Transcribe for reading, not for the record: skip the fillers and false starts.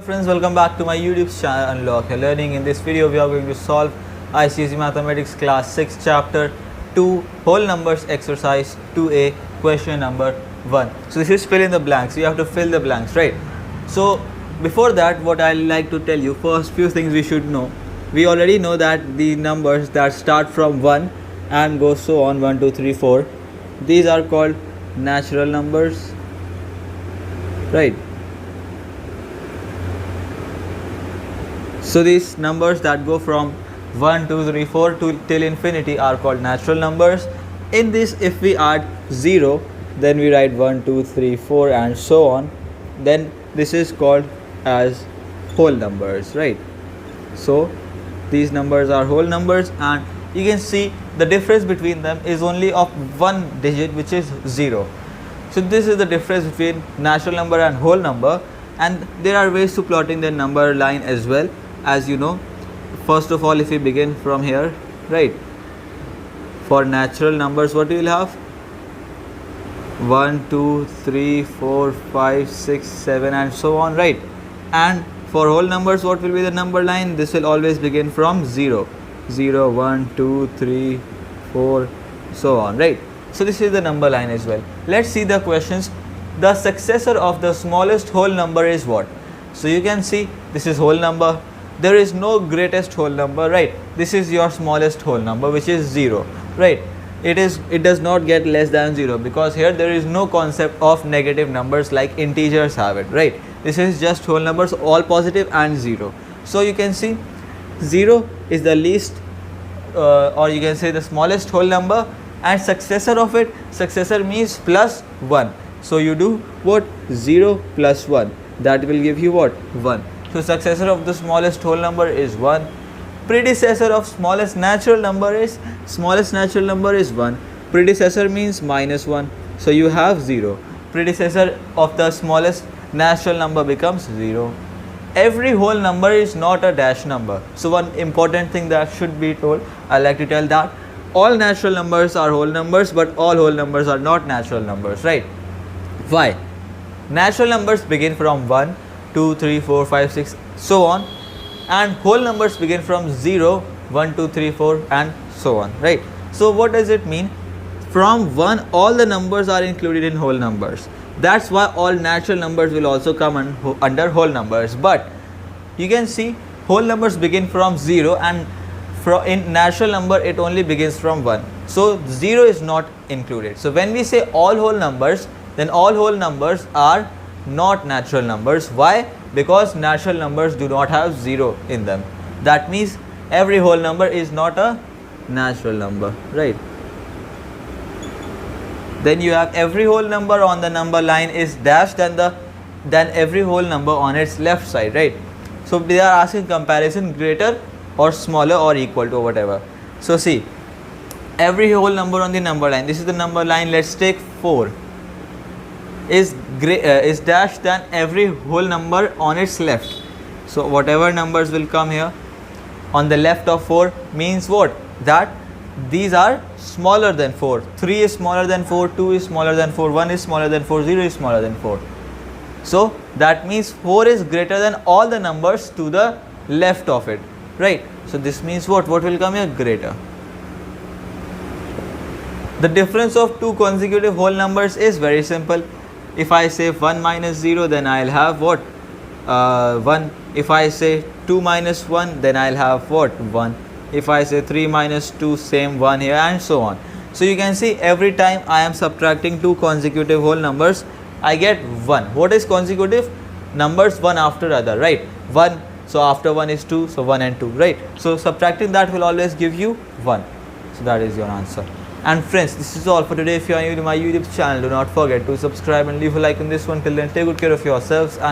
friends, welcome back to my YouTube channel Unlock Your Learning. In this video we are going to solve ICSE Mathematics class 6 chapter 2 whole numbers exercise 2a question number 1. So this is fill in the blanks. You have to fill the blanks, right? So before that, what I like to tell you, first few things we should know. We already know that the numbers that start from 1 and go so on 1 2 3 4, these are called natural numbers, right? So these numbers that go from 1 2 3 4 to till infinity are called natural numbers. In this, if we add 0, then we write 1 2 3 4 and so on, then this is called as whole numbers, right? So these numbers are whole numbers, and you can see the difference between them is only of one digit, which is 0. So this is the difference between natural number and whole number, and there are ways to plotting the number line as well, as you know. First of all, if we begin from here, right, for natural numbers what we will have 1 2 3 4 5 6 7 and so on, right? And for whole numbers, what will be the number line? This will always begin from 0 0 1 2 3 4 so on, right? So this is the number line as well. Let's see the questions. The successor of the smallest whole number is what? So you can see this is whole number. There is no greatest whole number, right? This is your smallest whole number, which is 0, right? It does not get less than 0, because here there is no concept of negative numbers like integers have it, right? This is just whole numbers, all positive and 0. So you can see 0 is the least or you can say the smallest whole number, and successor of it, successor means plus 1. So you do what? 0 plus 1, that will give you what? 1. So successor of the smallest whole number is 1. Predecessor of smallest natural number is 1. Predecessor means minus 1. So you have 0. Predecessor of the smallest natural number becomes 0. Every whole number is not a dash number. So one important thing that should be told, I like to tell that all natural numbers are whole numbers, but all whole numbers are not natural numbers, right? Why? Natural numbers begin from 1 2 3 4 5 6 so on, and whole numbers begin from 0 1 2 3 4 and so on, right? So what does it mean? From 1 all the numbers are included in whole numbers. That's why all natural numbers will also come under whole numbers. But you can see whole numbers begin from 0, and in natural number it only begins from 1. So 0 is not included. So when we say all whole numbers, then all whole numbers are not natural numbers. Why? Because natural numbers do not have 0 in them. That means every whole number is not a natural number, right? Then you have every whole number on the number line is dashed than every whole number on its left side, right? So they are asking comparison greater or smaller or equal to whatever. So see, every whole number on the number line, this is the number line, let's take 4, is dashed than every whole number on its left. So whatever numbers will come here on the left of 4 means what? That these are smaller than 4. 3 is smaller than 4, 2 is smaller than 4, 1 is smaller than 4, 0 is smaller than 4. So that means 4 is greater than all the numbers to the left of it, right? So this means what? What will come here? Greater. The difference of two consecutive whole numbers is very simple. If I say 1 minus 0, then I'll have what? 1. If I say 2 minus 1, then I'll have what? 1. If I say 3 minus 2, same 1 here, and so on. So you can see every time I am subtracting two consecutive whole numbers, I get 1. What is consecutive? Numbers one after other, right? 1. So after 1 is 2, so 1 and 2, right? So subtracting that will always give you 1. So that is your answer. And friends, this is all for today. If you are new to my YouTube channel, do not forget to subscribe and leave a like on this one. Till then, take good care of yourselves. And